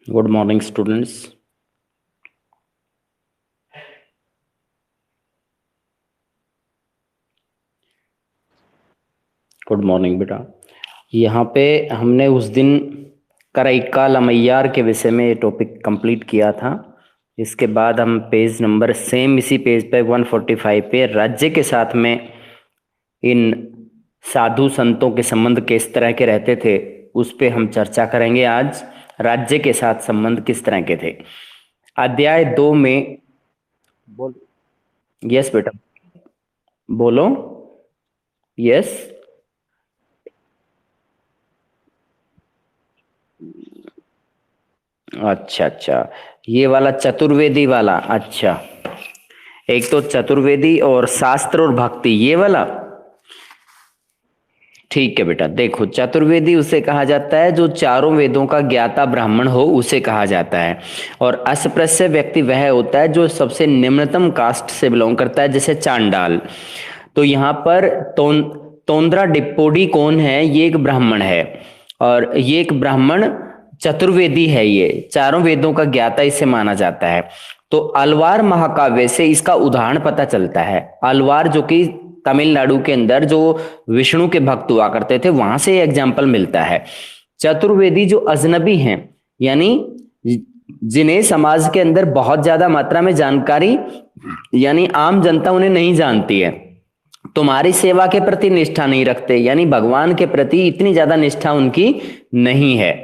Good morning, students. Good morning बेटा। यहाँ पे हमने उस दिन करैका लमैयार के विषय में ये टॉपिक कंप्लीट किया था। इसके बाद हम पेज नंबर सेम इसी पेज पे 145 पे राज्य के साथ में इन साधु संतों के संबंध किस तरह के रहते थे उस पे हम चर्चा करेंगे। आज राज्य के साथ संबंध किस तरह के थे। अध्याय 2 में बोल। यस बेटा, बोलो। यस। अच्छा अच्छा, ये वाला चतुर्वेदी वाला। अच्छा, एक तो चतुर्वेदी और शास्त्र और भक्ति, ये वाला। ठीक है बेटा, देखो चतुर्वेदी उसे कहा जाता है जो चारों वेदों का ज्ञाता ब्राह्मण हो, उसे कहा जाता है। और अस्पृश्य व्यक्ति वह होता है जो सबसे निम्नतम कास्ट से बिलोंग करता है, जैसे चांडाल। तो यहाँ पर तोंद्रा डिप्पोडी कौन है? ये एक ब्राह्मण है, और ये एक ब्राह्मण चतुर्वेदी है, ये चारों वेदों का ज्ञाता इसे माना जाता है। तो अलवार महाकाव्य से इसका उदाहरण पता चलता है। अलवार जो कि तमिलनाडु के अंदर जो विष्णु के भक्त हुआ करते थे, वहां से एग्जाम्पल मिलता है। चतुर्वेदी जो अजनबी हैं, यानी जिन्हें समाज के अंदर बहुत ज्यादा मात्रा में जानकारी, यानी आम जनता उन्हें नहीं जानती है, तुम्हारी सेवा के प्रति निष्ठा नहीं रखते, यानी भगवान के प्रति इतनी ज्यादा निष्ठा उनकी नहीं है।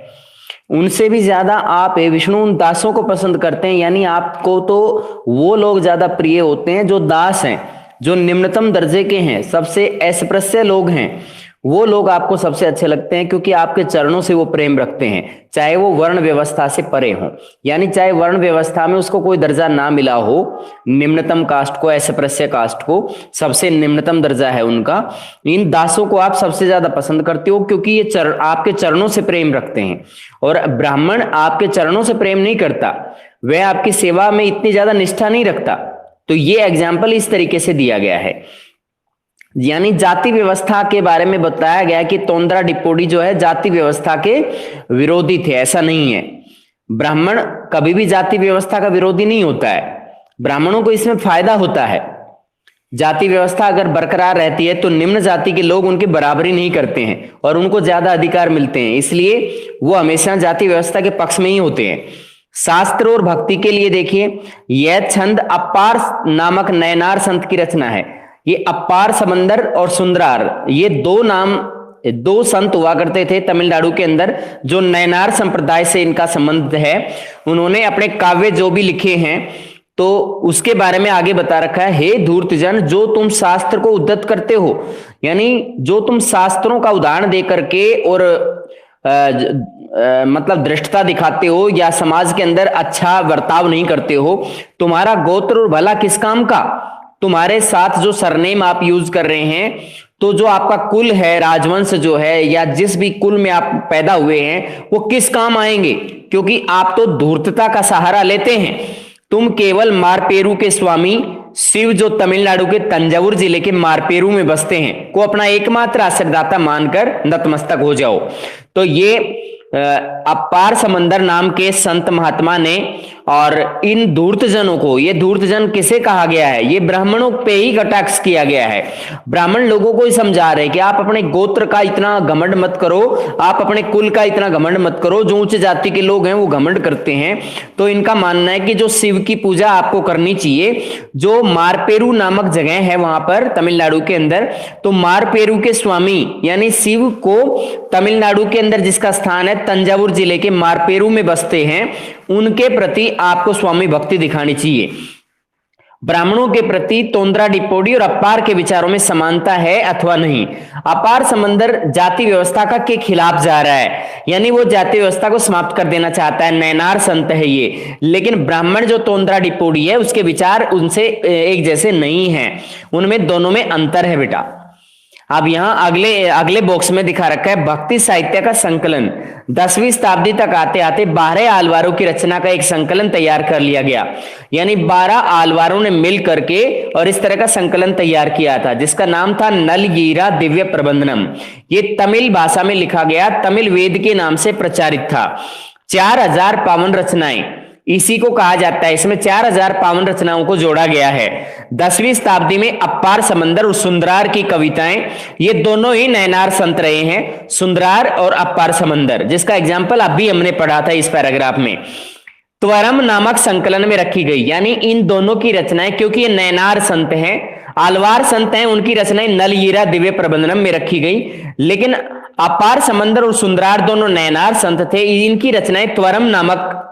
उनसे भी ज्यादा आप विष्णु उन दासों को पसंद करते हैं, यानी आपको तो वो लोग ज्यादा प्रिय होते हैं जो दास हैं, जो निम्नतम दर्जे के हैं, सबसे अस्पृश्य लोग हैं, वो लोग आपको सबसे अच्छे लगते हैं, क्योंकि आपके चरणों से वो प्रेम रखते हैं, चाहे वो वर्ण व्यवस्था से परे हो। यानी चाहे वर्ण व्यवस्था में उसको कोई दर्जा ना मिला हो, निम्नतम कास्ट को, अस्पृश्य कास्ट को सबसे निम्नतम दर्जा है उनका, इन दासों को आप सबसे ज्यादा पसंद करते हो, क्योंकि ये आपके चरणों से प्रेम रखते हैं। और ब्राह्मण आपके चरणों से प्रेम नहीं करता, वह आपकी सेवा में इतनी ज्यादा निष्ठा नहीं रखता। तो ये एग्जाम्पल इस तरीके से दिया गया है। यानी जाति व्यवस्था के बारे में बताया गया कि तोंद्रा डिप्पोडी जो है जाति व्यवस्था के विरोधी थे, ऐसा नहीं है। ब्राह्मण कभी भी जाति व्यवस्था का विरोधी नहीं होता है, ब्राह्मणों को इसमें फायदा होता है। जाति व्यवस्था अगर बरकरार रहती है तो निम्न जाति के लोग उनकी बराबरी नहीं करते हैं और उनको ज्यादा अधिकार मिलते हैं, इसलिए वो हमेशा जाति व्यवस्था के पक्ष में ही होते हैं। शास्त्र और भक्ति के लिए देखिए, यह छंद अपार नामक नयनार संत की रचना है। ये अपार समंदर और सुंदरार, ये दो संत हुआ करते थे तमिलनाडु के अंदर, जो नयनार संप्रदाय से इनका संबंध है। उन्होंने अपने काव्य जो भी लिखे हैं तो उसके बारे में आगे बता रखा है। हे धूर्तजन, जो तुम शास्त्र को उद्धत करते हो, यानी जो तुम शास्त्रों का उदाहरण दे करके और मतलब दृष्टता दिखाते हो या समाज के अंदर अच्छा बर्ताव नहीं करते हो, तुम्हारा गोत्र और भला किस काम का? तुम्हारे साथ जो सरनेम आप यूज कर रहे हैं, तो जो आपका कुल है, राजवंश जो है, या जिस भी कुल में आप पैदा हुए हैं, वो किस काम आएंगे? क्योंकि आप तो धूर्तता का सहारा लेते हैं। तुम केवल मारपेरू के स्वामी शिव, जो तमिलनाडु के तंजावुर जिले के मारपेरू में बसते हैं, को अपना एकमात्र आश्रयदाता मानकर नतमस्तक हो जाओ। तो ये अपार समंदर नाम के संत महात्मा ने, और इन धूर्तजनों को, ये धूर्तजन किसे कहा गया है? ये ब्राह्मणों पे ही कटाक्ष किया गया है। ब्राह्मण लोगों को ही समझा रहे कि आप अपने गोत्र का इतना घमंड मत करो, आप अपने कुल का इतना घमंड मत करो। जो उच्च जाति के लोग हैं वो घमंड करते हैं। तो इनका मानना है कि जो शिव की पूजा आपको करनी चाहिए, जो मारपेरू नामक जगह है वहां पर तमिलनाडु के अंदर, तो मारपेरू के स्वामी यानी शिव को तमिलनाडु के अंदर जिसका स्थान है तंजावुर जिले के मारपेरू में बसते हैं, उनके प्रति आपको स्वामी भक्ति दिखानी चाहिए। ब्राह्मणों के प्रति तोंद्रा डिप्पोडी और अपार के विचारों में समानता है अथवा नहीं? अपार समंदर जाति व्यवस्था का के खिलाफ जा रहा है, यानी वो जाति व्यवस्था को समाप्त कर देना चाहता है, नयनार संत है ये। लेकिन ब्राह्मण जो तोंद्रा डिप्पोडी है, उसके विचार उनसे एक जैसे नहीं है, उनमें दोनों में अंतर है बेटा। अब यहां अगले बॉक्स में दिखा रखा है भक्ति साहित्य का संकलन। 10वीं शताब्दी तक आते आते 12 आलवारों की रचना का एक संकलन तैयार कर लिया गया, यानी 12 आलवारों ने मिल करके और इस तरह का संकलन तैयार किया था, जिसका नाम था नलगीरा दिव्य प्रबंधनम। ये तमिल भाषा में लिखा गया, तमिल वेद के नाम से प्रचारित था। 4000 पावन रचनाएं, इसी को कहा जाता है, इसमें 4000 पावन रचनाओं को जोड़ा गया है। 10वीं शताब्दी में अपार समंदर और सुंदरार की कविताएं, ये दोनों ही नैनार संत रहे हैं, सुंदरार और अपार समंदर, जिसका एग्जाम्पल अभी हमने पढ़ा था इस पैराग्राफ में, त्वरम नामक संकलन में रखी गई। यानी इन दोनों की रचनाएं, क्योंकि ये नैनार संत हैं, आलवार संत हैं, उनकी रचनाएं नल हीरा दिव्य प्रबंधनम में रखी गई, लेकिन अपार समंदर और सुंदरार दोनों नैनार संत थे, इनकी रचनाएं त्वरम नामक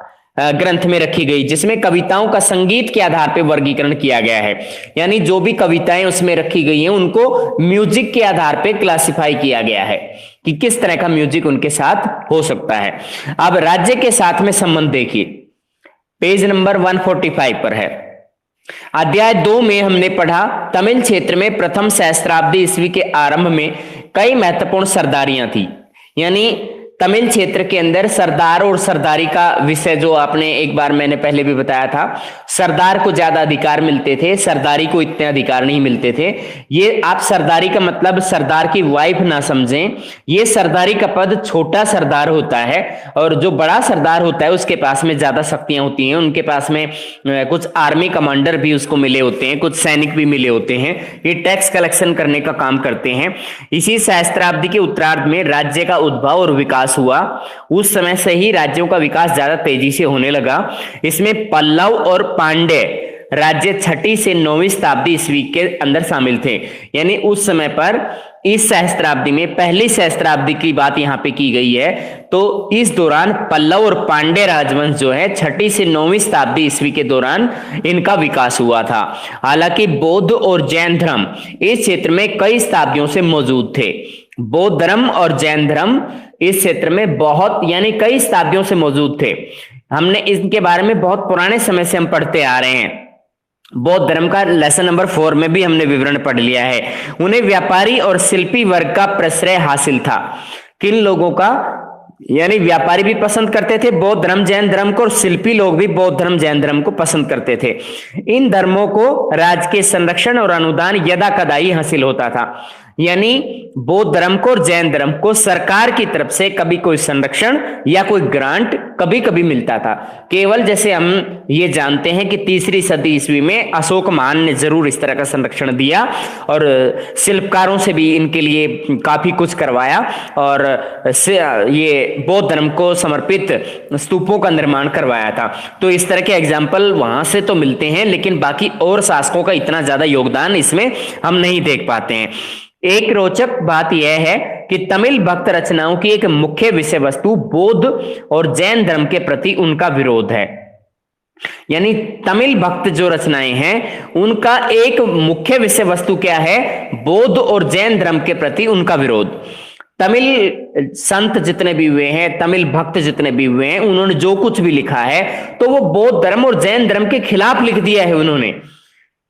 ग्रंथ में रखी गई, जिसमें कविताओं का संगीत के आधार पर वर्गीकरण किया गया है। यानी जो भी कविताएं उसमें रखी गई हैं उनको म्यूजिक के आधार पर क्लासिफाई किया गया है कि किस तरह का म्यूजिक उनके साथ हो सकता है। अब राज्य के साथ में संबंध देखिए, पेज नंबर 145 पर है। अध्याय 2 में हमने पढ़ा तमिल क्षेत्र में प्रथम सहस्त्राब्दी ईस्वी के आरंभ में कई महत्वपूर्ण सरदारियां थी। यानी तमिल क्षेत्र के अंदर सरदार और सरदारी का विषय, जो आपने एक बार मैंने पहले भी बताया था, सरदार को ज्यादा अधिकार मिलते थे, सरदारी को इतने अधिकार नहीं मिलते थे। ये आप सरदारी का मतलब सरदार की वाइफ ना समझें, ये सरदारी का पद छोटा सरदार होता है, और जो बड़ा सरदार होता है उसके पास में ज्यादा शक्तियां होती हैं, उनके पास में कुछ आर्मी कमांडर भी उसको मिले होते हैं, कुछ सैनिक भी मिले होते हैं, ये टैक्स कलेक्शन करने का काम करते हैं। इसी सहस्त्राब्दी के उत्तरार्ध में राज्य का उद्भव और विकास हुआ। उस समय से ही राज्यों का विकास ज्यादा तेजी से होने लगा। इसमें पल्लव और पांड्य राज्य 6वीं से 9वीं शताब्दी ईस्वी के अंदर शामिल थे। यानी उस समय पर इस सहस्त्राब्दी में, पहली सहस्त्राब्दी की बात यहां पे की गई है, तो इस दौरान पल्लव और पांड्य राजवंश जो है 6वीं से 9वीं शताब्दी ईस्वी के दौरान इनका विकास हुआ था। हालांकि बौद्ध और जैन धर्म इस क्षेत्र में कई शताब्दियों से मौजूद थे। बौद्ध धर्म और जैन धर्म इस क्षेत्र में बहुत, यानी कई शताब्दियों से मौजूद थे। हमने इनके बारे में बहुत पुराने समय से हम पढ़ते आ रहे हैं। बौद्ध धर्म का लेसन नंबर 4 में भी हमने विवरण पढ़ लिया है। उन्हें व्यापारी और शिल्पी वर्ग का प्रश्रय हासिल था। किन लोगों का? यानी व्यापारी भी पसंद करते थे बौद्ध धर्म जैन धर्म को, और शिल्पी लोग भी बौद्ध धर्म जैन धर्म को पसंद करते थे। इन धर्मों को राज्य के संरक्षण और अनुदान यदा कदाई हासिल होता था। यानी बौद्ध धर्म को और जैन धर्म को सरकार की तरफ से कभी कोई संरक्षण या कोई ग्रांट कभी कभी मिलता था। केवल जैसे हम ये जानते हैं कि 3री सदी ईस्वी में अशोक महान ने जरूर इस तरह का संरक्षण दिया, और शिल्पकारों से भी इनके लिए काफी कुछ करवाया, और ये बौद्ध धर्म को समर्पित स्तूपों का निर्माण करवाया था। तो इस तरह के एग्जाम्पल वहां से तो मिलते हैं, लेकिन बाकी और शासकों का इतना ज्यादा योगदान इसमें हम नहीं देख पाते हैं। एक रोचक बात यह है कि तमिल भक्त रचनाओं की एक मुख्य विषय वस्तु बौद्ध और जैन धर्म के प्रति उनका विरोध है। यानी तमिल भक्त जो रचनाएं हैं उनका एक मुख्य विषय वस्तु क्या है? बौद्ध और जैन धर्म के प्रति उनका विरोध। तमिल संत जितने भी हुए हैं, तमिल भक्त जितने भी हुए हैं, उन्होंने जो कुछ भी लिखा है तो वो बौद्ध धर्म और जैन धर्म के खिलाफ लिख दिया है उन्होंने।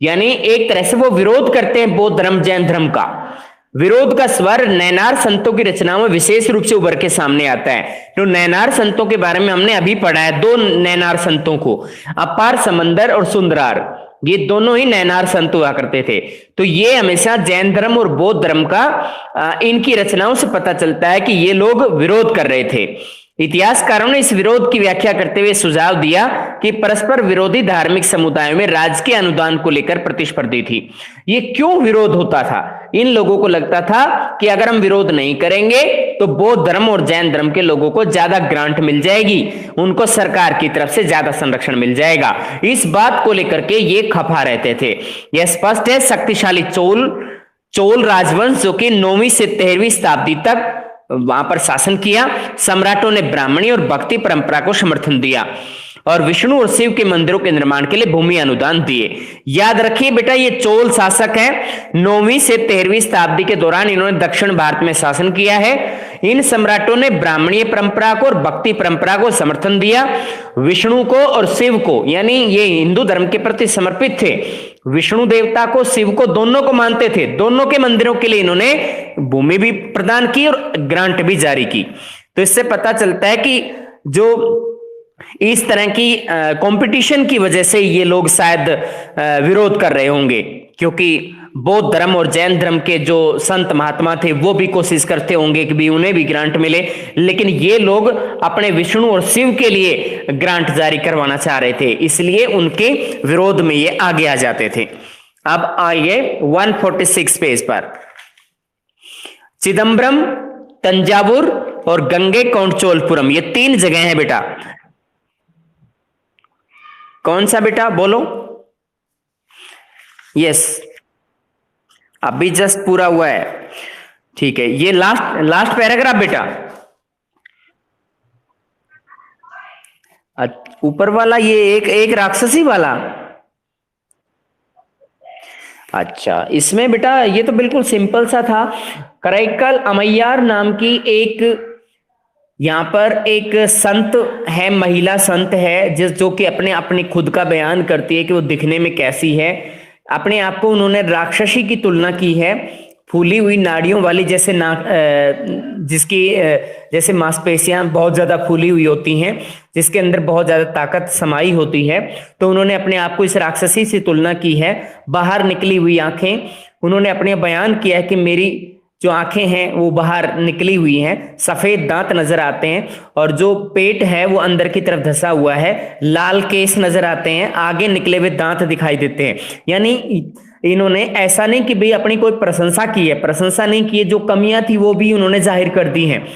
यानी एक तरह से वो विरोध करते हैं बौद्ध धर्म जैन धर्म का। विरोध का स्वर नैनार संतों की रचनाओं में विशेष रूप से उभर के सामने आता है। तो नैनार संतों के बारे में हमने अभी पढ़ा है, 2 नैनार संतों को, अपार समंदर और सुंदरार, ये दोनों ही नैनार संत हुआ करते थे। तो ये हमेशा जैन धर्म और बौद्ध धर्म का इनकी रचनाओं से पता चलता है कि ये लोग विरोध कर रहे थे। इतिहासकारों ने इस विरोध की व्याख्या करते हुए सुझाव दिया कि परस्पर विरोधी धार्मिक समुदायों में राज्य के अनुदान को लेकर प्रतिस्पर्धी थी। ये क्यों विरोध होता था? इन लोगों को लगता था कि अगर हम विरोध नहीं करेंगे तो बौद्ध धर्म और जैन धर्म के लोगों को ज्यादा ग्रांट मिल जाएगी, उनको सरकार की तरफ से ज्यादा संरक्षण मिल जाएगा। इस बात को लेकर के ये खफा रहते थे। यह स्पष्ट है, शक्तिशाली चोल राजवंश जो कि 9वीं से 13वीं शताब्दी तक वहां पर शासन किया, सम्राटों ने ब्राह्मणी और भक्ति परंपरा को समर्थन दिया और विष्णु और शिव के मंदिरों के निर्माण के लिए भूमि अनुदान दिए। याद रखिए बेटा, ये चोल शासक हैं। 9वीं से 13वीं शताब्दी के दौरान इन्होंने दक्षिण भारत में शासन किया है। इन सम्राटों ने ब्राह्मणीय परंपरा को और भक्ति परंपरा को समर्थन दिया। विष्णु को और शिव को, यानी ये हिंदू धर्म के प्रति समर्पित थे, विष्णु देवता को शिव को दोनों को मानते थे। दोनों के मंदिरों के लिए इन्होंने भूमि भी प्रदान की और ग्रांट भी जारी की। तो इससे पता चलता है कि जो इस तरह की कंपटीशन की वजह से ये लोग शायद विरोध कर रहे होंगे, क्योंकि बौद्ध धर्म और जैन धर्म के जो संत महात्मा थे वो भी कोशिश करते होंगे कि भी उन्हें भी ग्रांट मिले, लेकिन ये लोग अपने विष्णु और शिव के लिए ग्रांट जारी करवाना चाह रहे थे, इसलिए उनके विरोध में ये आगे आ जाते थे। अब आइए 146 पेज पर। चिदम्बरम, तंजावुर और गंगैकोंडचोलपुरम, ये 3 जगह हैं बेटा। कौन सा बेटा बोलो? यस, अभी जस्ट पूरा हुआ है। ठीक है, ये लास्ट पैराग्राफ बेटा। ऊपर वाला ये एक राक्षसी वाला। अच्छा, इसमें बेटा ये तो बिल्कुल सिंपल सा था। कराईकल अमैयार नाम की एक यहाँ पर एक संत है, महिला संत है, जो कि अपने अपने खुद का बयान करती है कि वो दिखने में कैसी है। अपने आप को उन्होंने राक्षसी की तुलना की है, फूली हुई नाड़ियों वाली, जैसे जिसकी जैसे मांसपेशियां बहुत ज्यादा फूली हुई होती हैं, जिसके अंदर बहुत ज्यादा ताकत समाई होती है। तो उन्होंने अपने आप को इस राक्षसी से तुलना की है। बाहर निकली हुई आंखें, उन्होंने अपने बयान किया है कि मेरी जो आंखें हैं वो बाहर निकली हुई हैं, सफेद दांत नजर आते हैं, और जो पेट है वो अंदर की तरफ धंसा हुआ है, लाल केस नजर आते हैं, आगे निकले हुए दांत दिखाई देते हैं। यानी इन्होंने ऐसा नहीं कि भाई अपनी कोई प्रशंसा की है, प्रशंसा नहीं की है, जो कमियां थी वो भी उन्होंने जाहिर कर दी हैं।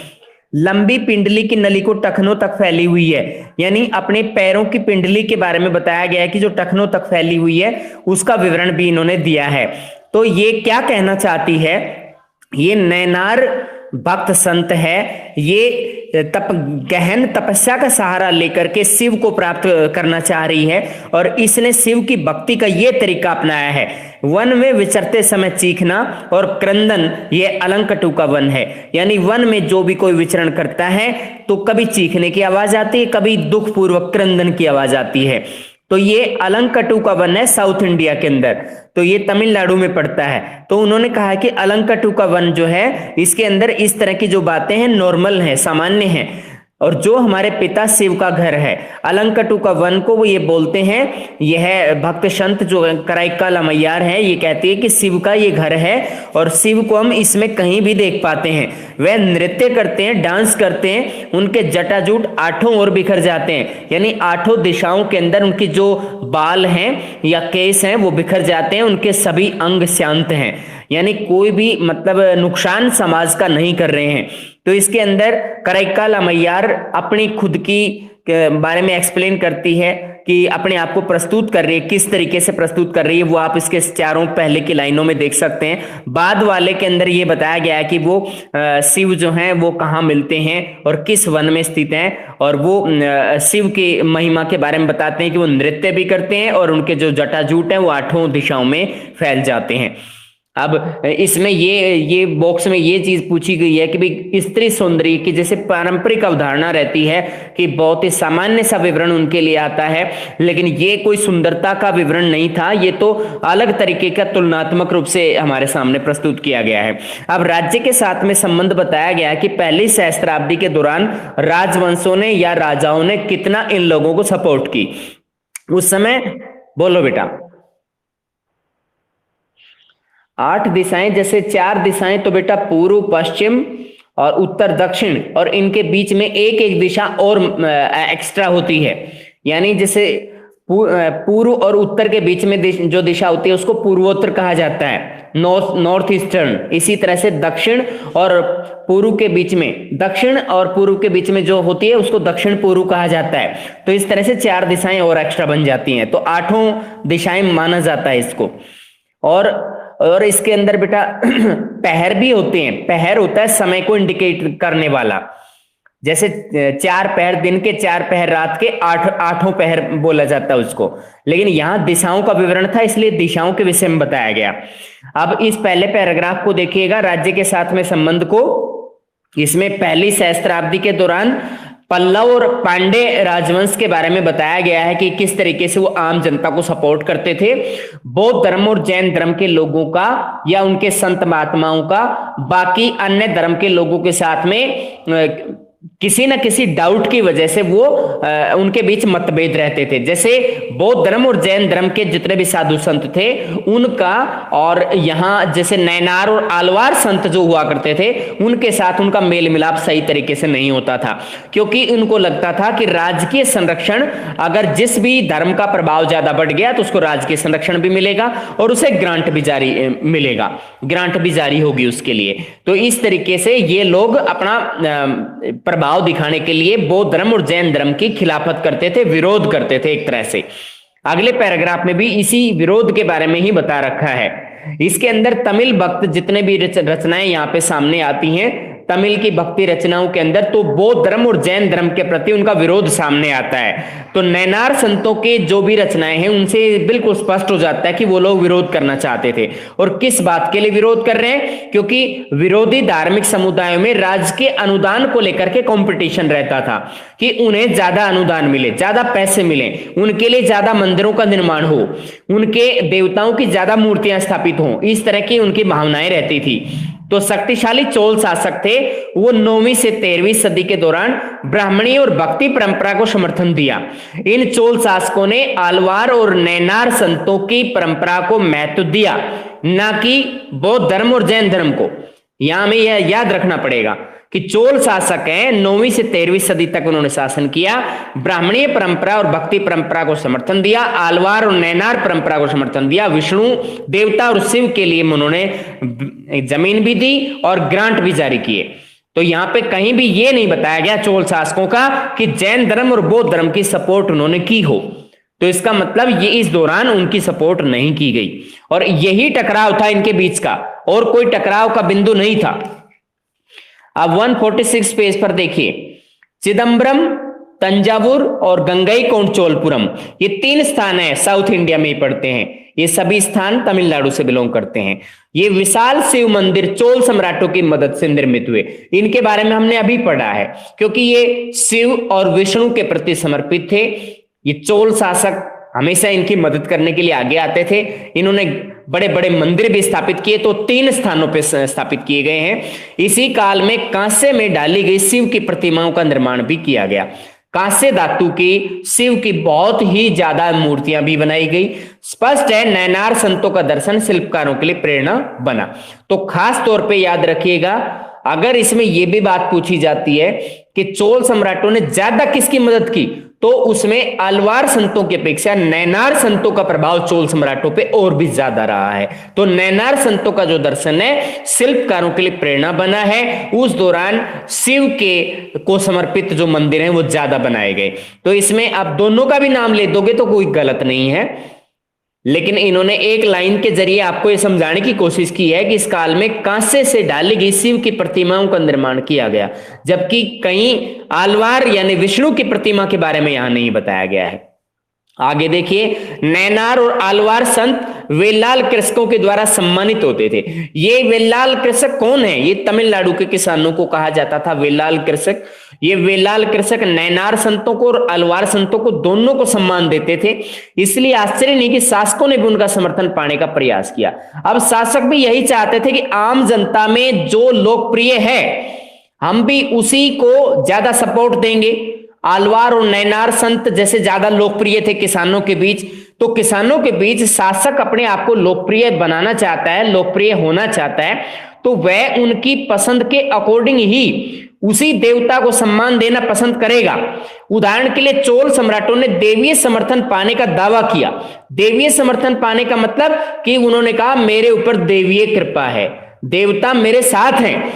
लंबी पिंडली की नली को टखनों तक फैली हुई है, यानी अपने पैरों की पिंडली के बारे में बताया गया है कि जो टखनों तक फैली हुई है उसका विवरण भी इन्होंने दिया है। तो ये क्या कहना चाहती है, ये नैनार भक्त संत है, ये गहन तपस्या का सहारा लेकर के शिव को प्राप्त करना चाह रही है, और इसने शिव की भक्ति का ये तरीका अपनाया है। वन में विचरते समय चीखना और क्रंदन, ये अलंकटू का वन है। यानी वन में जो भी कोई विचरण करता है तो कभी चीखने की आवाज आती है, कभी दुख पूर्वक क्रंदन की आवाज आती है। तो ये अलंकटू का वन है साउथ इंडिया के अंदर, तो ये तमिलनाडु में पड़ता है। तो उन्होंने कहा कि अलंकटू का वन जो है, इसके अंदर इस तरह की जो बातें हैं नॉर्मल हैं, सामान्य हैं। और जो हमारे पिता शिव का घर है, अलंकटू का वन को वो ये बोलते हैं, यह भक्त संत जो कराईकाल अमैयार है, ये कहती है कि शिव का ये घर है, और शिव को हम इसमें कहीं भी देख पाते हैं। वह नृत्य करते हैं, डांस करते हैं, उनके जटाजूट 8 ओर बिखर जाते हैं, यानी 8 दिशाओं के अंदर उनकी जो बाल हैं या केस हैं वो बिखर जाते हैं, उनके सभी अंग शांत हैं, यानी कोई भी मतलब नुकसान समाज का नहीं कर रहे हैं। तो इसके अंदर कराईकाल अमैयार अपनी खुद की बारे में एक्सप्लेन करती है कि अपने आप को प्रस्तुत कर रही है, किस तरीके से प्रस्तुत कर रही है, वो आप इसके चारों पहले की लाइनों में देख सकते हैं। बाद वाले के अंदर ये बताया गया है कि वो शिव जो हैं वो कहाँ मिलते हैं और किस वन में स्थित हैं, और वो शिव की महिमा के बारे में बताते हैं कि वो नृत्य भी करते हैं और उनके जो जटाजूट हैं वो 8 दिशाओं में फैल जाते हैं। अब इसमें ये बॉक्स में ये चीज पूछी गई है कि भाई स्त्री सौंदर्य की जैसे पारंपरिक अवधारणा रहती है कि बहुत ही सामान्य सा विवरण उनके लिए आता है, लेकिन ये कोई सुंदरता का विवरण नहीं था, ये तो अलग तरीके का तुलनात्मक रूप से हमारे सामने प्रस्तुत किया गया है। अब राज्य के साथ में संबंध बताया गया कि पहली सहस्त्राब्दी के दौरान राजवंशों ने या राजाओं ने कितना इन लोगों को सपोर्ट की उस समय। बोलो बेटा। 8 दिशाएं, जैसे 4 दिशाएं तो बेटा पूर्व पश्चिम और उत्तर दक्षिण, और इनके बीच में एक एक दिशा और एक्स्ट्रा होती है, यानी जैसे पूर्व और उत्तर के बीच में जो दिशा होती है उसको पूर्वोत्तर कहा जाता है, नॉर्थ ईस्टर्न। इसी तरह से दक्षिण और पूर्व के बीच में, दक्षिण और पूर्व के बीच में जो होती है उसको दक्षिण पूर्व कहा जाता है। तो इस तरह से 4 दिशाएं और एक्स्ट्रा बन जाती हैं, तो 8 दिशाएं माना जाता है इसको। और इसके अंदर बेटा पहर भी होते हैं। पहर होता है समय को इंडिकेट करने वाला, जैसे 4 पहर दिन के, 4 पहर रात के, 8 पहर बोला जाता है उसको। लेकिन यहां दिशाओं का विवरण था, इसलिए दिशाओं के विषय में बताया गया। अब इस पहले पैराग्राफ को देखिएगा, राज्य के साथ में संबंध को। इसमें पहली सहस्त्राब्दी के दौरान पल्लव और पांडे राजवंश के बारे में बताया गया है कि किस तरीके से वो आम जनता को सपोर्ट करते थे। बौद्ध धर्म और जैन धर्म के लोगों का या उनके संत महात्माओं का बाकी अन्य धर्म के लोगों के साथ में किसी न किसी डाउट की वजह से वो उनके बीच मतभेद रहते थे। जैसे बौद्ध धर्म और जैन धर्म के जितने भी साधु संत थे उनका, और यहाँ जैसे नैनार और आलवार संत जो हुआ करते थे उनके साथ उनका मेल मिलाप सही तरीके से नहीं होता था, क्योंकि उनको लगता था कि राजकीय संरक्षण, अगर जिस भी धर्म का प्रभाव ज्यादा बढ़ गया तो उसको राजकीय संरक्षण भी मिलेगा और उसे ग्रांट भी जारी मिलेगा, ग्रांट भी जारी होगी उसके लिए। तो इस तरीके से ये लोग अपना प्रभाव दिखाने के लिए बौद्ध धर्म और जैन धर्म की खिलाफत करते थे, विरोध करते थे एक तरह से। अगले पैराग्राफ में भी इसी विरोध के बारे में ही बता रखा है। इसके अंदर तमिल भक्त जितने भी रचनाएं यहाँ पे सामने आती हैं, तमिल की भक्ति रचनाओं के अंदर, तो बौद्ध धर्म और जैन धर्म के प्रति उनका विरोध सामने आता है। तो नैनार संतों के जो भी रचनाएं हैं उनसे बिल्कुल स्पष्ट हो जाता है कि वो लोग विरोध करना चाहते थे। और किस बात के लिए विरोध कर रहे हैं? क्योंकि विरोधी धार्मिक समुदायों में राजकीय अनुदान को लेकर के कंपटीशन रहता था कि उन्हें ज्यादा अनुदान मिले, ज्यादा पैसे मिले, उनके लिए ज्यादा मंदिरों का निर्माण हो, उनके देवताओं की ज्यादा मूर्तियां स्थापित हो, इस तरह की उनकी भावनाएं रहती थी। तो शक्तिशाली चोल शासक थे, वो 9वीं से 13वीं सदी के दौरान ब्राह्मणी और भक्ति परंपरा को समर्थन दिया। इन चोल शासकों ने आलवार और नैनार संतों की परंपरा को महत्व दिया, ना कि बौद्ध धर्म और जैन धर्म को। यहां हमें यह याद रखना पड़ेगा कि चोल शासक हैं, 9वीं से 13वीं सदी तक उन्होंने शासन किया, ब्राह्मणीय परंपरा और भक्ति परंपरा को समर्थन दिया, आलवार और नैनार परंपरा को समर्थन दिया, विष्णु देवता और शिव के लिए उन्होंने जमीन भी दी और ग्रांट भी जारी किए। तो यहां पे कहीं भी ये नहीं बताया गया चोल शासकों का कि जैन धर्म और बौद्ध धर्म की सपोर्ट उन्होंने की हो। तो इसका मतलब ये इस दौरान उनकी सपोर्ट नहीं की गई, और यही टकराव था इनके बीच का, और कोई टकराव का बिंदु नहीं था। अब 146 पेज पर देखिए, चिदम्बरम, तंजावुर और गंगईकोंड-चोलपुरम, ये 3 स्थान है साउथ इंडिया में ही पड़ते हैं। ये सभी स्थान तमिलनाडु से बिलोंग करते हैं। ये विशाल शिव मंदिर चोल सम्राटों की मदद से निर्मित हुए। इनके बारे में हमने अभी पढ़ा है, क्योंकि ये शिव और विष्णु के प्रति समर्पित थे। ये चोल शासक हमेशा इनकी मदद करने के लिए आगे आते थे। इन्होंने बड़े बड़े मंदिर भी स्थापित किए, तो 3 स्थानों पर स्थापित किए गए हैं। इसी काल में कांसे में डाली गई शिव की प्रतिमाओं का निर्माण भी किया गया। कांस्य धातु की शिव की बहुत ही ज्यादा मूर्तियां भी बनाई गई। स्पष्ट है नैनार संतों का दर्शन शिल्पकारों के लिए प्रेरणा बना। तो खास तौर पे याद रखिएगा, अगर इसमें यह भी बात पूछी जाती है कि चोल सम्राटों ने ज्यादा किसकी मदद की, तो उसमें आलवार संतों की अपेक्षा नैनार संतों का प्रभाव चोल सम्राटों पे और भी ज्यादा रहा है। तो नैनार संतों का जो दर्शन है शिल्पकारों के लिए प्रेरणा बना है। उस दौरान शिव के को समर्पित जो मंदिर हैं वो ज्यादा बनाए गए। तो इसमें आप दोनों का भी नाम ले दोगे तो कोई गलत नहीं है, लेकिन इन्होंने एक लाइन के जरिए आपको यह समझाने की कोशिश की है कि इस काल में कांसे से डाली गई शिव की प्रतिमाओं का निर्माण किया गया, जबकि कहीं आलवार यानी विष्णु की प्रतिमा के बारे में यहां नहीं बताया गया है। आगे देखिए, नैनार और आलवार संत वेलाल कृषकों के द्वारा सम्मानित होते थे। ये वेलाल कृषक कौन है? ये तमिलनाडु के किसानों को कहा जाता था वेलाल कृषक। ये वेलाल कृषक नैनार संतों को और आलवार संतों को दोनों को सम्मान देते थे। इसलिए आश्चर्य नहीं कि शासकों ने भी उनका समर्थन पाने का प्रयास किया। अब शासक भी यही चाहते थे कि आम जनता में जो लोकप्रिय है हम भी उसी को ज्यादा सपोर्ट देंगे। आलवार और नैनार संत जैसे ज्यादा लोकप्रिय थे किसानों के बीच, तो किसानों के बीच शासक अपने आप को लोकप्रिय बनाना चाहता है, लोकप्रिय होना चाहता है, तो वह उनकी पसंद के अकॉर्डिंग ही उसी देवता को सम्मान देना पसंद करेगा। उदाहरण के लिए चोल सम्राटों ने देवीय समर्थन पाने का दावा किया। देवीय समर्थन पाने का मतलब कि उन्होंने कहा मेरे ऊपर देवीय कृपा है, देवता मेरे साथ हैं,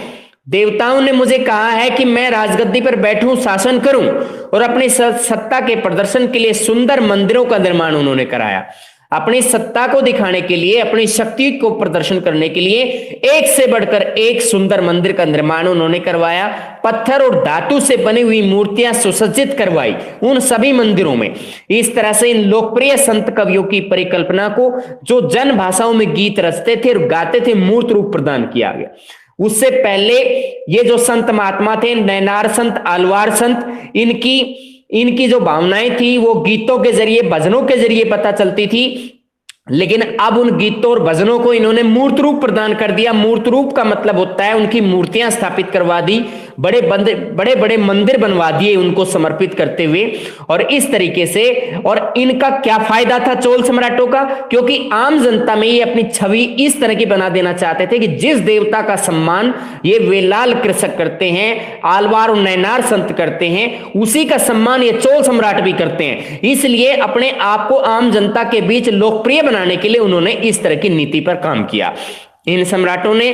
देवताओं ने मुझे कहा है कि मैं राजगद्दी पर बैठूं, शासन करूं, और अपनी सत्ता के प्रदर्शन के लिए सुंदर मंदिरों का निर्माण उन्होंने कराया। अपनी सत्ता को दिखाने के लिए, अपनी शक्ति को प्रदर्शन करने के लिए एक से बढ़कर एक सुंदर मंदिर का निर्माण उन्होंने करवाया। पत्थर और धातु से बनी हुई मूर्तियां सुसज्जित करवाई उन सभी मंदिरों में। इस तरह से इन लोकप्रिय संत कवियों की परिकल्पना को, जो जन भाषाओं में गीत रचते थे और गाते थे, मूर्त रूप प्रदान किया गया। उससे पहले ये जो संत महात्मा थे, नैनार संत, आलवार संत, इनकी जो भावनाएं थी वो गीतों के जरिए, भजनों के जरिए पता चलती थी, लेकिन अब उन गीतों और भजनों को इन्होंने मूर्त रूप प्रदान कर दिया। मूर्त रूप का मतलब होता है उनकी मूर्तियां स्थापित करवा दी, बड़े बड़े मंदिर बनवा दिए उनको समर्पित करते हुए। और इस तरीके से, और इनका क्या फायदा था चोल सम्राटों का, क्योंकि आम जनता में ये अपनी छवि इस तरह की बना देना चाहते थे कि जिस देवता का सम्मान ये वेलाल कृषक करते हैं, आलवार और नैनार संत करते हैं, उसी का सम्मान ये चोल सम्राट भी करते हैं। इसलिए अपने आप को आम जनता के बीच लोकप्रिय बनाने के लिए उन्होंने इस तरह की नीति पर काम किया। इन सम्राटों ने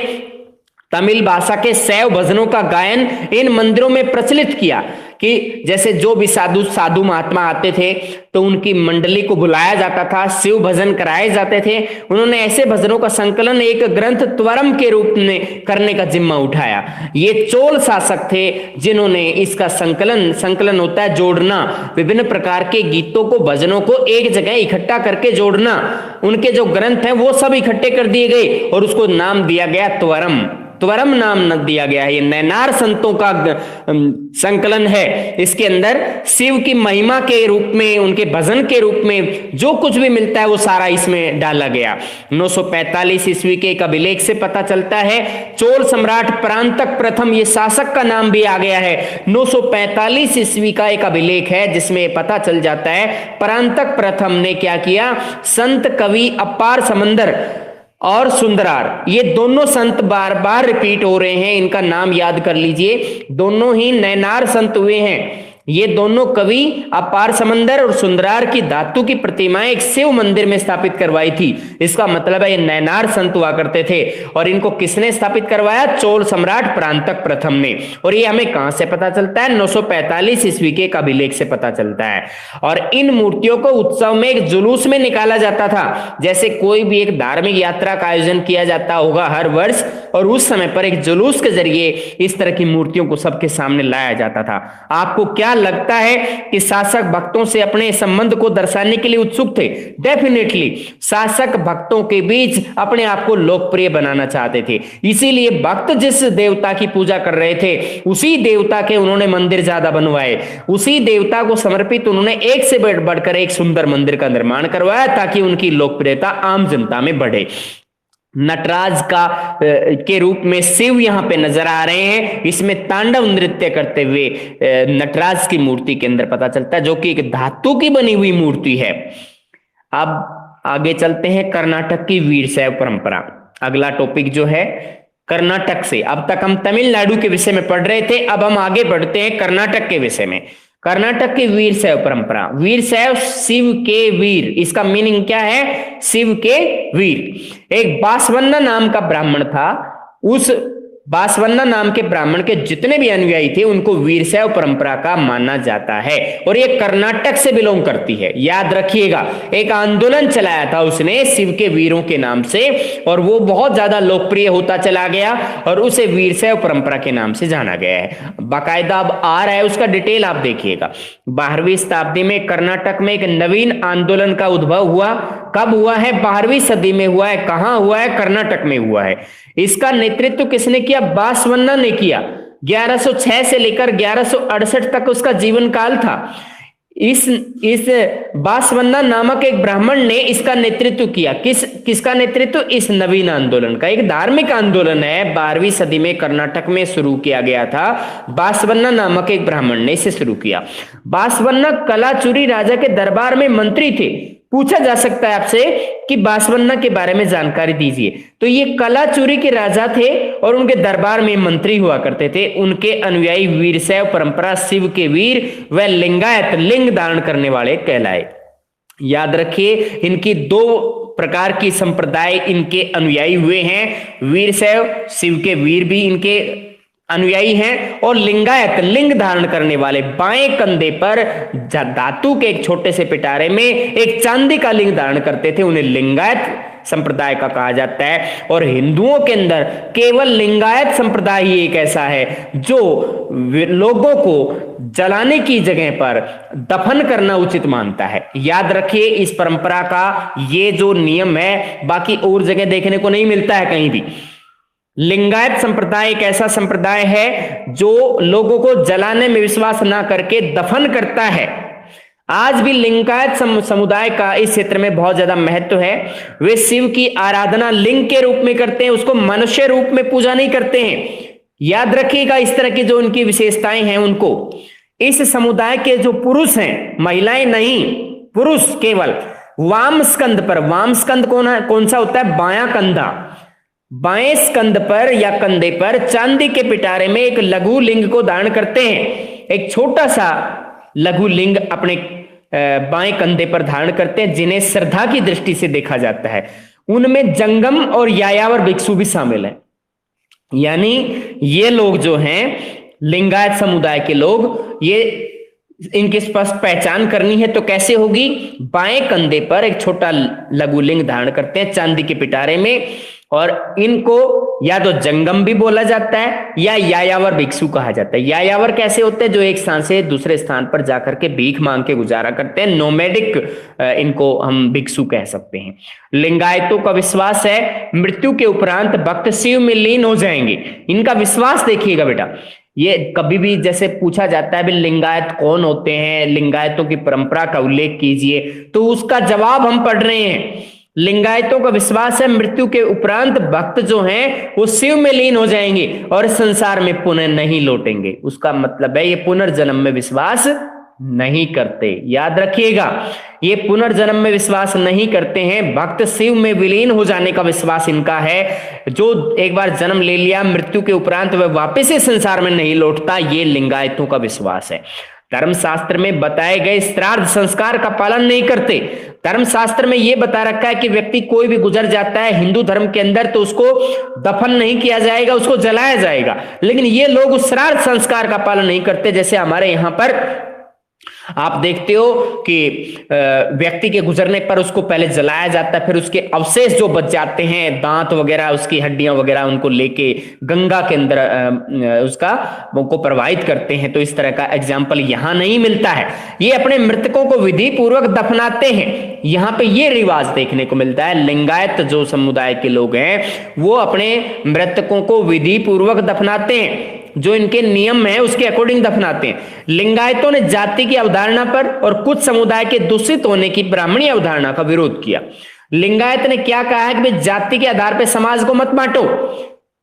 तमिल भाषा के शैव भजनों का गायन इन मंदिरों में प्रचलित किया कि जैसे जो भी साधु महात्मा आते थे तो उनकी मंडली को बुलाया जाता था, शिव भजन कराए जाते थे। उन्होंने ऐसे भजनों का संकलन एक ग्रंथ त्वरम के रूप में करने का जिम्मा उठाया। ये चोल शासक थे जिन्होंने इसका संकलन होता है जोड़ना, विभिन्न प्रकार के गीतों को, भजनों को एक जगह इकट्ठा करके जोड़ना। उनके जो ग्रंथ हैं वो सब इकट्ठे कर दिए गए और उसको नाम दिया गया त्वरम। त्वरम नाम न दिया गया है। ये नैनार संतों का संकलन है। इसके अंदर शिव की महिमा के रूप में, उनके भजन के रूप में जो कुछ भी मिलता है वो सारा इसमें डाला गया। 945 ईस्वी के एक अभिलेख से पता चलता है चोल सम्राट परांतक प्रथम, ये शासक का नाम भी आ गया है। 945 ईस्वी का एक अभिलेख है जिसमें पता चल जाता है परांतक प्रथम ने क्या किया, संत कवि अपार समंदर और सुंदरार, ये दोनों संत बार बार रिपीट हो रहे हैं, इनका नाम याद कर लीजिए। दोनों ही नैनार संत हुए हैं। ये दोनों कवि अपार समंदर और सुंदरार की धातु की प्रतिमाएं एक शिव मंदिर में स्थापित करवाई थी। इसका मतलब है ये नैनार संत हुआ करते थे। और इनको किसने स्थापित करवाया? चोल सम्राट परांतक प्रथम ने। और ये हमें कहां से पता चलता है? 945 ईस्वी के एक अभिलेख से पता चलता है। और इन मूर्तियों को उत्सव में एक जुलूस में निकाला जाता था। जैसे कोई भी एक धार्मिक यात्रा का आयोजन किया जाता होगा हर वर्ष, और उस समय पर एक जुलूस के जरिए इस तरह की मूर्तियों को सबके सामने लाया जाता था। आपको क्या लगता है कि शासक भक्तों से अपने संबंध को दर्शाने के लिए उत्सुक थे? डेफिनेटली शासक भक्तों के बीच अपने आप को लोकप्रिय बनाना चाहते थे। इसीलिए भक्त जिस देवता की पूजा कर रहे थे उसी देवता के उन्होंने मंदिर ज्यादा बनवाए, उसी देवता को समर्पित उन्होंने एक से बढ़कर एक सुंदर मंदिर का निर्माण करवाया ताकि उनकी लोकप्रियता आम जनता में बढ़े। नटराज के रूप में शिव यहां पे नजर आ रहे हैं। इसमें तांडव नृत्य करते हुए नटराज की मूर्ति के अंदर पता चलता है, जो कि एक धातु की बनी हुई मूर्ति है। अब आगे चलते हैं कर्नाटक की वीरशैव परंपरा। अगला टॉपिक जो है कर्नाटक से, अब तक हम तमिलनाडु के विषय में पढ़ रहे थे, अब हम आगे बढ़ते हैं कर्नाटक के विषय में। कर्नाटक की वीरशैव परंपरा। वीरशैव शिव के वीर, इसका मीनिंग क्या है? शिव के वीर। एक बासवन्ना नाम का ब्राह्मण था। उस बासवन्ना नाम के ब्राह्मण के जितने भी अनुयायी थे उनको वीरशैव परंपरा का माना जाता है, और ये कर्नाटक से बिलोंग करती है। याद रखिएगा, एक आंदोलन चलाया था उसने शिव के वीरों के नाम से, और वो बहुत ज्यादा लोकप्रिय होता चला गया और उसे वीरशैव परंपरा के नाम से जाना गया है। बाकायदा अब आ रहा है उसका डिटेल, आप देखिएगा। 12वीं शताब्दी में कर्नाटक में एक नवीन आंदोलन का उद्भव हुआ। कब हुआ है? 12वीं सदी में हुआ है। कहां हुआ है? कर्नाटक में हुआ है। इसका नेतृत्व किसने किया? बासवन्ना ने किया। 1106 से लेकर 1168 तक उसका जीवन काल था। इस बासवन्ना नामक एक ब्राह्मण ने इसका नेतृत्व किया। किसका नेतृत्व? इस नवीन आंदोलन का। एक धार्मिक आंदोलन है, 12वीं सदी में कर्नाटक में शुरू किया गया था। बासवन्ना नामक एक ब्राह्मण ने इसे शुरू किया। बासवन्ना कलाचुरी राजा के दरबार में मंत्री थे। पूछा जा सकता है आपसे कि बासवन्ना के बारे में जानकारी दीजिए। तो ये कलाचुरी के राजा थे और उनके दरबार में मंत्री हुआ करते थे। उनके अनुयायी वीरशैव परंपरा, शिव के वीर व लिंगायत, लिंग धारण करने वाले कहलाए। याद रखिए, इनकी दो प्रकार की संप्रदाय इनके अनुयायी हुए हैं। वीरशैव, शिव के वीर भी इनके अनुयायी हैं, और लिंगायत, लिंग धारण करने वाले। बाएं कंधे पर धातु के एक छोटे से पिटारे में एक चांदी का लिंग धारण करते थे, उन्हें लिंगायत संप्रदाय का कहा जाता है। और हिंदुओं के अंदर केवल लिंगायत संप्रदाय ही एक ऐसा है जो लोगों को जलाने की जगह पर दफन करना उचित मानता है। याद रखिए, इस परंपरा का ये जो नियम है बाकी और जगह देखने को नहीं मिलता है कहीं भी। लिंगायत संप्रदाय एक ऐसा संप्रदाय है जो लोगों को जलाने में विश्वास ना करके दफन करता है। आज भी लिंगायत समुदाय का इस क्षेत्र में बहुत ज्यादा महत्व है। वे शिव की आराधना लिंग के रूप में करते हैं, उसको मनुष्य रूप में पूजा नहीं करते हैं। याद रखिएगा इस तरह की जो उनकी विशेषताएं हैं उनको। इस समुदाय के जो पुरुष हैं, महिलाएं नहीं, पुरुष केवल वाम स्कंद पर, वाम स्कंद कौन सा होता है? बायां कंधा, बाएं स्कंद पर या कंधे पर चांदी के पिटारे में एक लघु लिंग को धारण करते हैं। एक छोटा सा लघु लिंग अपने बाएं कंधे पर धारण करते हैं, जिन्हें श्रद्धा की दृष्टि से देखा जाता है। उनमें जंगम और यायावर भिक्षु भी शामिल हैं। यानी ये लोग जो हैं लिंगायत समुदाय के लोग, ये इनकी स्पष्ट पहचान करनी है तो कैसे होगी? बाएं कंधे पर एक छोटा लघु लिंग धारण करते हैं चांदी के पिटारे में, और इनको या तो जंगम भी बोला जाता है या यायावर भिक्षु कहा जाता है। यायावर कैसे होते हैं? जो एक स्थान से दूसरे स्थान पर जाकर के भीख मांग के गुजारा करते हैं, नोमैडिक, इनको हम भिक्षु कह सकते हैं। लिंगायतों का विश्वास है मृत्यु के उपरांत भक्त शिव में लीन हो जाएंगे। इनका विश्वास देखिएगा बेटा, ये कभी भी जैसे पूछा जाता है लिंगायत कौन होते हैं, लिंगायतों की परंपरा का उल्लेख कीजिए, तो उसका जवाब हम पढ़ रहे हैं। लिंगायतों का विश्वास है मृत्यु के उपरांत भक्त जो हैं वो शिव में लीन हो जाएंगे और संसार में पुनः नहीं लौटेंगे। उसका मतलब है ये पुनर्जन्म में विश्वास नहीं करते। याद रखिएगा, ये पुनर्जन्म में विश्वास नहीं करते हैं, भक्त शिव में विलीन हो जाने का विश्वास इनका है। जो एक बार जन्म ले लिया, मृत्यु के उपरांत वह वापस से संसार में नहीं लौटता, ये लिंगायतों का विश्वास है। धर्मशास्त्र में बताए गए श्राद्ध संस्कार का पालन नहीं करते। धर्मशास्त्र में यह बता रखा है कि व्यक्ति कोई भी गुजर जाता है हिंदू धर्म के अंदर तो उसको दफन नहीं किया जाएगा, उसको जलाया जाएगा, लेकिन ये लोग उस श्राद्ध संस्कार का पालन नहीं करते। जैसे हमारे यहां पर आप देखते हो कि व्यक्ति के गुजरने पर उसको पहले जलाया जाता है, फिर उसके अवशेष जो बच जाते हैं, दांत वगैरह, उसकी हड्डियां वगैरह, उनको लेके गंगा के अंदर उसका को प्रवाहित करते हैं। तो इस तरह का एग्जाम्पल यहां नहीं मिलता है। ये अपने मृतकों को विधि पूर्वक दफनाते हैं, यहां पे ये रिवाज देखने को मिलता है। लिंगायत जो समुदाय के लोग हैं वो अपने मृतकों को विधि पूर्वक दफनाते हैं, जो इनके नियम है उसके अकॉर्डिंग दफनाते हैं। लिंगायतों ने जाति की अवधारणा पर और कुछ समुदाय के दूषित होने की ब्राह्मणी अवधारणा का विरोध किया। लिंगायत ने क्या कहा है कि भाई जाति के आधार पर समाज को मत बांटो,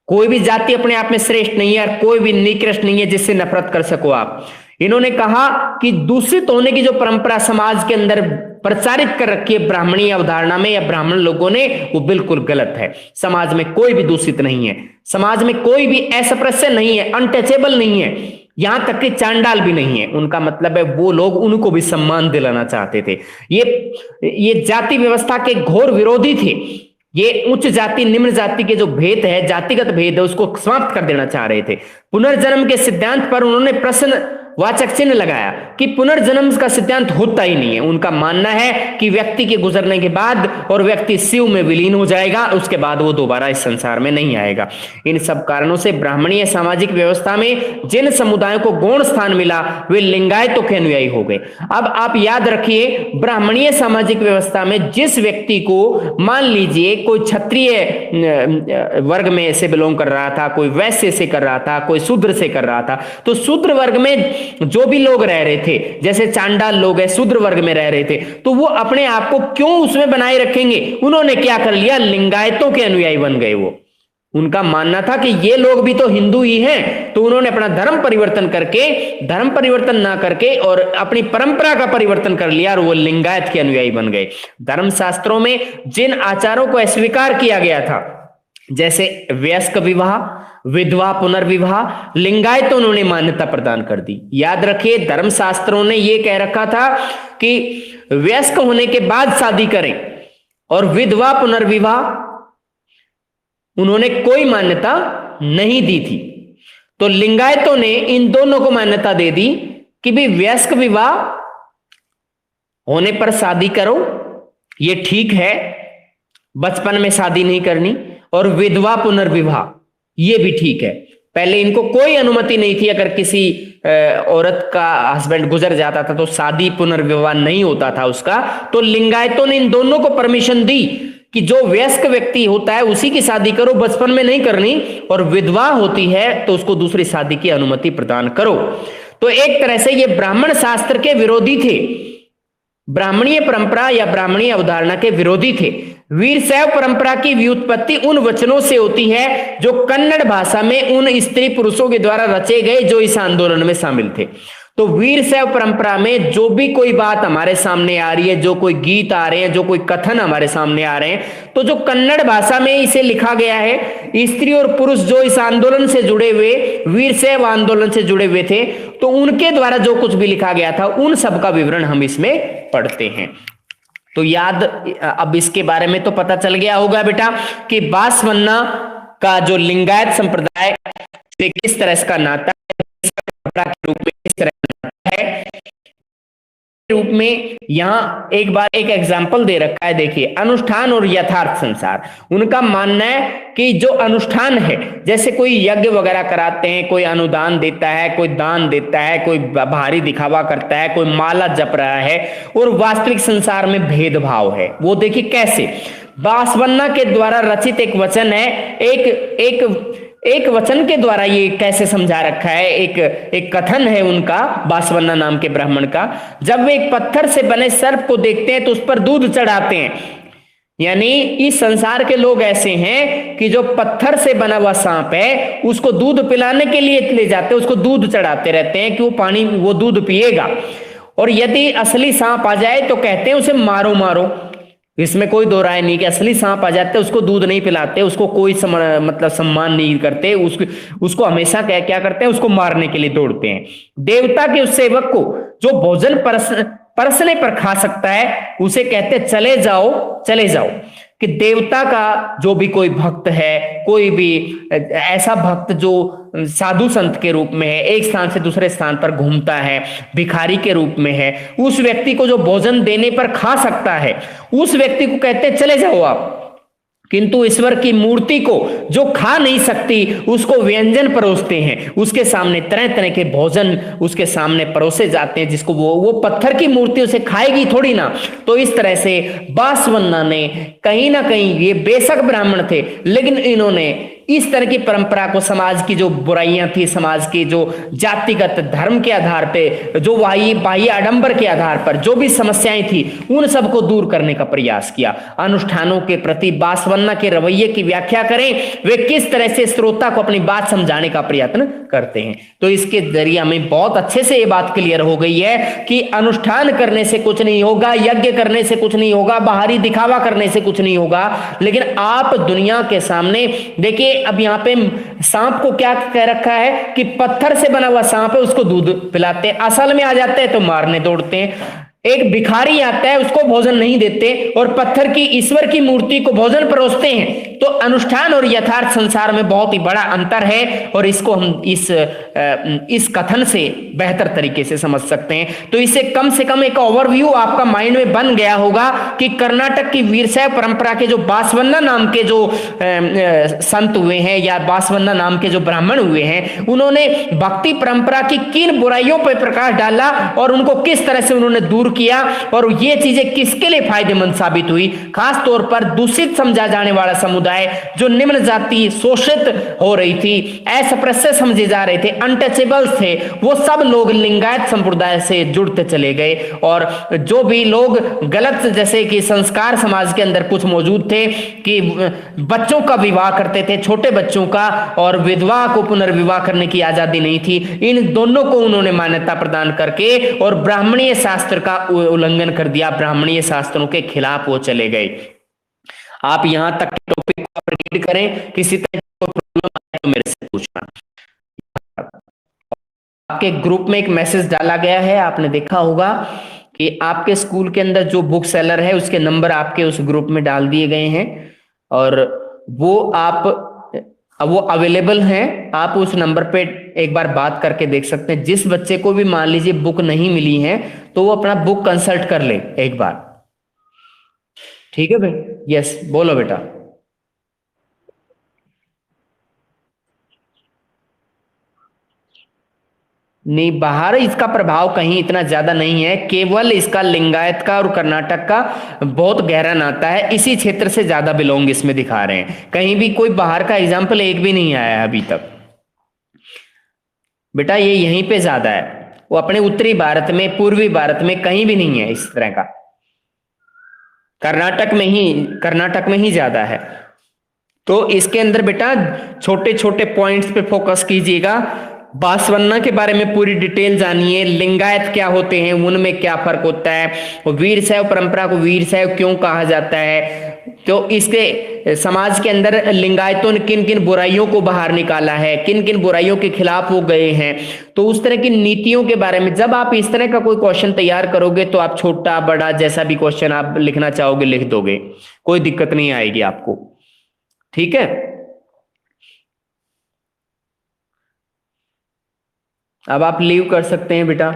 कोई भी जाति अपने आप में श्रेष्ठ नहीं है और कोई भी निकृष्ट नहीं है जिससे नफरत कर सको आप। इन्होंने कहा कि दूषित होने की जो परंपरा समाज के अंदर प्रचारित कर रखी है ब्राह्मणी अवधारणा में या ब्राह्मण लोगों ने, वो बिल्कुल गलत है। समाज में कोई भी दूषित नहीं है, समाज में कोई भी अस्पृश्य नहीं है, अनटचेबल नहीं है, यहां तक कि चांडाल भी नहीं है। उनका मतलब है वो लोग उनको भी सम्मान दिलाना चाहते थे। ये जाति व्यवस्था के घोर विरोधी थे। ये उच्च जाति निम्न जाति के जो भेद है, जातिगत भेद है, उसको समाप्त कर देना चाह रहे थे। पुनर्जन्म के सिद्धांत पर उन्होंने प्रश्न वाचक चिन्ह लगाया कि पुनर्जन्म का सिद्धांत होता ही नहीं है। उनका मानना है कि व्यक्ति के गुजरने के बाद और व्यक्ति शिव में विलीन हो जाएगा, उसके बाद वो दोबारा इस संसार में नहीं आएगा। इन सब कारणों से ब्राह्मणीय सामाजिक व्यवस्था में जिन समुदायों को गौण स्थान मिला वे लिंगायतों के अनुयायी हो गए। अब आप याद रखिए, ब्राह्मणीय सामाजिक व्यवस्था में जिस व्यक्ति को मान लीजिए कोई क्षत्रिय वर्ग में से बिलोंग कर रहा था, कोई वैश्य से कर रहा था, कोई शूद्र से कर रहा था, तो शूद्र वर्ग में जो भी लोग रह रहे थे, जैसे चांडाल लोग हैं शूद्र वर्ग में रह रहे थे, तो वो अपने आप को क्यों उसमें बनाए रखेंगे? उन्होंने क्या कर लिया, लिंगायतों के अनुयायी बन गए। वो उनका मानना था कि ये लोग भी तो हिंदू ही हैं, तो उन्होंने अपना धर्म परिवर्तन करके, धर्म परिवर्तन ना करके और अपनी परंपरा का परिवर्तन कर लिया और वो लिंगायत के अनुयायी बन गए। धर्मशास्त्रों में जिन आचारों को अस्वीकार किया गया था, जैसे वयस्क विवाह, विधवा पुनर्विवाह, लिंगायत उन्होंने मान्यता प्रदान कर दी। याद रखिए, धर्मशास्त्रों ने यह कह रखा था कि वयस्क होने के बाद शादी करें, और विधवा पुनर्विवाह उन्होंने कोई मान्यता नहीं दी थी। तो लिंगायतों ने इन दोनों को मान्यता दे दी कि भी वयस्क विवाह होने पर शादी करो, ये ठीक है, बचपन में शादी नहीं करनी, और विधवा पुनर्विवाह ये भी ठीक है। पहले इनको कोई अनुमति नहीं थी, अगर किसी औरत का हस्बैंड गुजर जाता था तो शादी पुनर्विवाह नहीं होता था उसका, तो लिंगायतों ने इन दोनों को परमिशन दी कि जो वयस्क व्यक्ति होता है उसी की शादी करो, बचपन में नहीं करनी, और विधवा होती है तो उसको दूसरी शादी की अनुमति प्रदान करो। तो एक तरह से ये ब्राह्मण शास्त्र के विरोधी थे। ब्राह्मणीय परंपरा या ब्राह्मणीय अवधारणा के विरोधी थे। वीरशैव परंपरा की व्युत्पत्ति उन वचनों से होती है जो कन्नड़ भाषा में उन स्त्री पुरुषों के द्वारा रचे गए जो इस आंदोलन में शामिल थे। तो वीरशैव परंपरा में जो भी कोई बात हमारे सामने आ रही है, जो कोई गीत आ रहे हैं, जो कोई कथन हमारे सामने आ रहे हैं, तो जो कन्नड़ भाषा में इसे लिखा गया है, स्त्री और पुरुष जो इस आंदोलन से जुड़े हुए, वीरशैव आंदोलन से जुड़े हुए थे, तो उनके द्वारा जो कुछ भी लिखा गया था उन सब का विवरण हम इसमें पढ़ते हैं। तो याद, अब इसके बारे में तो पता चल गया होगा बेटा कि बासवन्ना का जो लिंगायत संप्रदाय से किस तरह इसका नाता के रूप में किस तरह है, रूप में यहां एक बार एक एग्जाम्पल दे रखा है। देखिए, अनुष्ठान और यथार्थ संसार। उनका मानना है कि जो अनुष्ठान है, जैसे कोई यज्ञ वगैरह कराते हैं, कोई अनुदान देता है, कोई दान देता है, कोई भारी दिखावा करता है, कोई माला जप रहा है, और वास्तविक संसार में भेदभाव है। वो देखिए कैसे, बासवन्ना के द्वारा रचित एक वचन है, एक वचन के द्वारा ये कैसे समझा रखा है। एक कथन है उनका, बासवन्ना नाम के ब्राह्मण का। जब वे एक पत्थर से बने सर्प को देखते हैं तो उस पर दूध चढ़ाते हैं। यानी इस संसार के लोग ऐसे हैं कि जो पत्थर से बना हुआ सांप है उसको दूध पिलाने के लिए ले जाते हैं, उसको दूध चढ़ाते रहते हैं कि वो दूध पिएगा। और यदि असली सांप आ जाए तो कहते हैं उसे मारो मारो। इसमें कोई दो राय नहीं कि असली सांप आ जाते उसको दूध नहीं पिलाते, उसको कोई मतलब सम्मान नहीं करते, उसको हमेशा क्या करते हैं, उसको मारने के लिए दौड़ते हैं। देवता के उस सेवक को जो भोजन परसने पर खा सकता है उसे कहते चले जाओ चले जाओ। कि देवता का जो भी कोई भक्त है, कोई भी ऐसा भक्त जो साधु संत के रूप में है, एक स्थान से दूसरे स्थान पर घूमता है, भिखारी के रूप में है, उस व्यक्ति को जो भोजन देने पर खा सकता है उस व्यक्ति को कहते हैं चले जाओ आप। किंतु ईश्वर की मूर्ति को जो खा नहीं सकती उसको व्यंजन परोसते हैं, उसके सामने तरह तरह के भोजन उसके सामने परोसे जाते हैं, जिसको वो पत्थर की मूर्ति उसे खाएगी थोड़ी ना। तो इस तरह से बासवन्ना ने कहीं ना कहीं, ये बेशक ब्राह्मण थे लेकिन इन्होंने इस तरह की परंपरा को, समाज की जो बुराइयां थी, समाज की जो जातिगत धर्म के आधार पे, जो बाह्य आडंबर के आधार पर जो भी समस्याएं थी उन सबको दूर करने का प्रयास किया। अनुष्ठानों के प्रति बासवन्ना के रवैये की व्याख्या करें, वे किस तरह से श्रोता को अपनी बात समझाने का प्रयत्न करते हैं। तो इसके जरिए हमें बहुत अच्छे से ये बात क्लियर हो गई है कि अनुष्ठान करने से कुछ नहीं होगा, यज्ञ करने से कुछ नहीं होगा, बाहरी दिखावा करने से कुछ नहीं होगा, लेकिन आप दुनिया के सामने देखिए। अब यहां पे सांप को क्या कह रखा है कि पत्थर से बना हुआ सांप है, उसको दूध पिलाते हैं, असल में आ जाते हैं तो मारने दौड़ते हैं। एक भिखारी आता है उसको भोजन नहीं देते और पत्थर की ईश्वर की मूर्ति को भोजन परोसते हैं। तो अनुष्ठान और यथार्थ संसार में बहुत ही बड़ा अंतर है और इसको हम इस कथन से बेहतर तरीके से समझ सकते हैं। तो इससे कम एक ओवरव्यू आपका माइंड में बन गया होगा कि कर्नाटक की वीरशैव परंपरा के जो बासवन्ना नाम के जो संत हुए हैं या बासवन्ना नाम के जो ब्राह्मण हुए हैं, उन्होंने भक्ति परंपरा की किन बुराइयों पर प्रकाश डाला और उनको किस तरह से उन्होंने दूर किया, और ये चीजें किसके लिए फायदेमंद साबित हुई। खास तौर पर दूषित समझा जाने वाला समुदाय, जो निम्न जाति शोषित हो रही थी, अस्पृश्य समझे जा रहे थे, अनटचेबल्स थे, वो सब लोग लिंगायत संप्रदाय से जुड़ते चले गए। और जो भी लोग गलत, जैसे कि संस्कार समाज के अंदर कुछ मौजूद थे कि बच्चों का विवाह करते थे, छोटे बच्चों का, और विधवा को पुनर्विवाह करने की आजादी नहीं थी, इन दोनों को उन्होंने मान्यता प्रदान करके और ब्राह्मणीय शास्त्र का उल्लंघन कर दिया, ब्राह्मणीय शास्त्रों के खिलाफ वो चले गए। आप यहां तक टॉपिक को रीड करें, किसी तरह की प्रॉब्लम आए तो मेरे से पूछना। आपके ग्रुप में एक मैसेज डाला गया है, आपने देखा होगा कि आपके स्कूल के अंदर जो बुक सेलर है उसके नंबर आपके उस ग्रुप में डाल दिए गए हैं और वो अवेलेबल हैं। आप उस नंबर पे एक बार बात करके देख सकते हैं। जिस बच्चे को भी मान लीजिए बुक नहीं मिली है तो वो अपना बुक कंसल्ट कर ले एक बार, ठीक है भाई? यस, बोलो बेटा। नहीं, बाहर इसका प्रभाव कहीं इतना ज्यादा नहीं है, केवल इसका लिंगायत का और कर्नाटक का बहुत गहरा नाता है, इसी क्षेत्र से ज्यादा बिलोंग इसमें दिखा रहे हैं। कहीं भी कोई बाहर का एग्जाम्पल एक भी नहीं आया है अभी तक बेटा, ये यहीं पे ज्यादा है। वो अपने उत्तरी भारत में, पूर्वी भारत में कहीं भी नहीं है इस तरह का। कर्नाटक में ही ज्यादा है। तो इसके अंदर बेटा छोटे छोटे पॉइंट्स पे फोकस कीजिएगा। बासवन्ना के बारे में पूरी डिटेल जानिए, लिंगायत क्या होते हैं, उनमें क्या फर्क होता है, वीर शैव परंपरा को वीर शैव क्यों कहा जाता है, तो इसके समाज के अंदर लिंगायतों ने किन किन बुराइयों को बाहर निकाला है, किन किन बुराइयों के खिलाफ वो गए हैं, तो उस तरह की नीतियों के बारे में जब आप इस तरह का कोई क्वेश्चन तैयार करोगे तो आप छोटा बड़ा जैसा भी क्वेश्चन आप लिखना चाहोगे लिख दोगे, कोई दिक्कत नहीं आएगी आपको। ठीक है, अब आप लीव कर सकते हैं बेटा।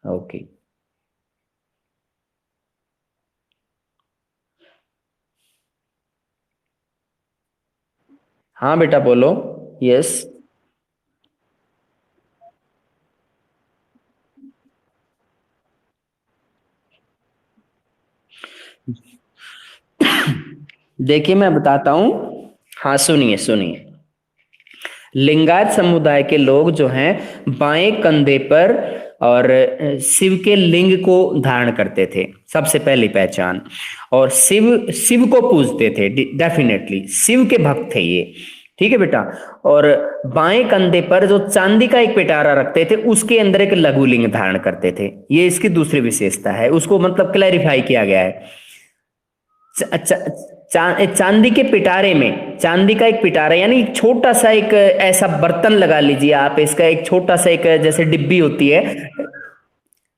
ओके। हाँ बेटा बोलो। यस। देखिए मैं बताता हूं। हाँ सुनिए सुनिए, लिंगायत समुदाय के लोग जो हैं बाएं कंधे पर और शिव के लिंग को धारण करते थे, सबसे पहली पहचान। और शिव शिव को पूजते थे, डेफिनेटली शिव के भक्त थे ये। ठीक है बेटा। और बाएं कंधे पर जो चांदी का एक पिटारा रखते थे उसके अंदर एक लघु लिंग धारण करते थे, ये इसकी दूसरी विशेषता है, उसको मतलब क्लैरिफाई किया गया है। चांदी के पिटारे में, चांदी का एक पिटारा यानी छोटा सा एक ऐसा बर्तन लगा लीजिए आप, इसका एक छोटा सा एक जैसे डिब्बी होती है।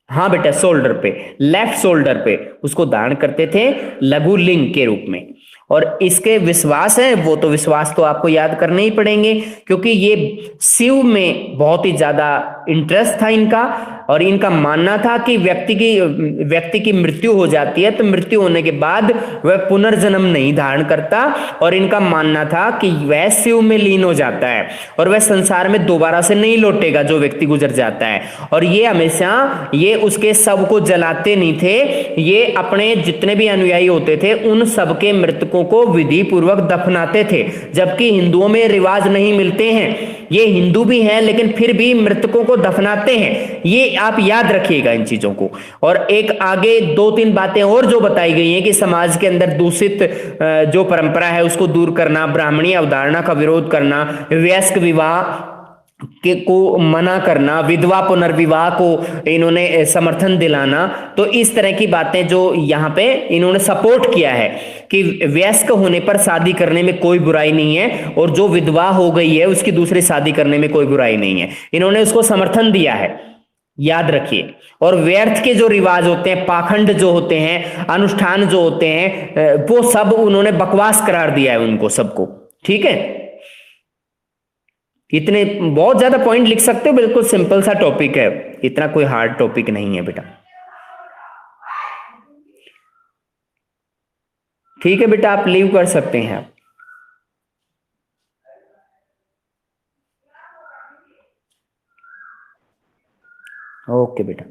हाँ बेटा, शोल्डर पे, लेफ्ट शोल्डर पे उसको धारण करते थे लघु लिंग के रूप में। और इसके विश्वास है, वो तो विश्वास तो आपको याद करने ही पड़ेंगे, क्योंकि ये शिव में बहुत ही ज्यादा इंटरेस्ट था इनका। और इनका मानना था कि व्यक्ति की मृत्यु हो जाती है तो मृत्यु होने के बाद वह पुनर्जन्म नहीं धारण करता, और इनका मानना था कि वह शिव में लीन हो जाता है और वह संसार में दोबारा से नहीं लौटेगा जो व्यक्ति गुजर जाता है। और ये हमेशा ये उसके शव को जलाते नहीं थे, ये अपने जितने भी अनुयायी होते थे उन सबके मृतकों को विधि पूर्वक दफनाते थे, जबकि हिंदुओं में रिवाज नहीं मिलते हैं। ये हिंदू भी हैं लेकिन फिर भी मृतकों को दफनाते हैं, ये आप याद रखिएगा इन चीजों को। और एक आगे दो तीन बातें और जो बताई गई हैं कि समाज के अंदर दूषित जो परंपरा है उसको दूर करना, ब्राह्मणी अवधारणा का विरोध करना, वयस्क विवाह के को मना करना, विधवा पुनर्विवाह को इन्होंने समर्थन दिलाना, तो इस तरह की बातें जो यहाँ पे इन्होंने सपोर्ट किया है कि वयस्क होने पर शादी करने में कोई बुराई नहीं है और जो विधवा हो गई है उसकी दूसरी शादी करने में कोई बुराई नहीं है, इन्होंने उसको समर्थन दिया है, याद रखिए। और व्यर्थ के जो रिवाज होते हैं, पाखंड जो होते हैं, अनुष्ठान जो होते हैं, वो सब उन्होंने बकवास करार दिया है उनको सबको। ठीक है, इतने बहुत ज्यादा पॉइंट लिख सकते हो, बिल्कुल सिंपल सा टॉपिक है, इतना कोई हार्ड टॉपिक नहीं है बेटा। ठीक है बेटा, आप लीव कर सकते हैं आप। ओके बेटा।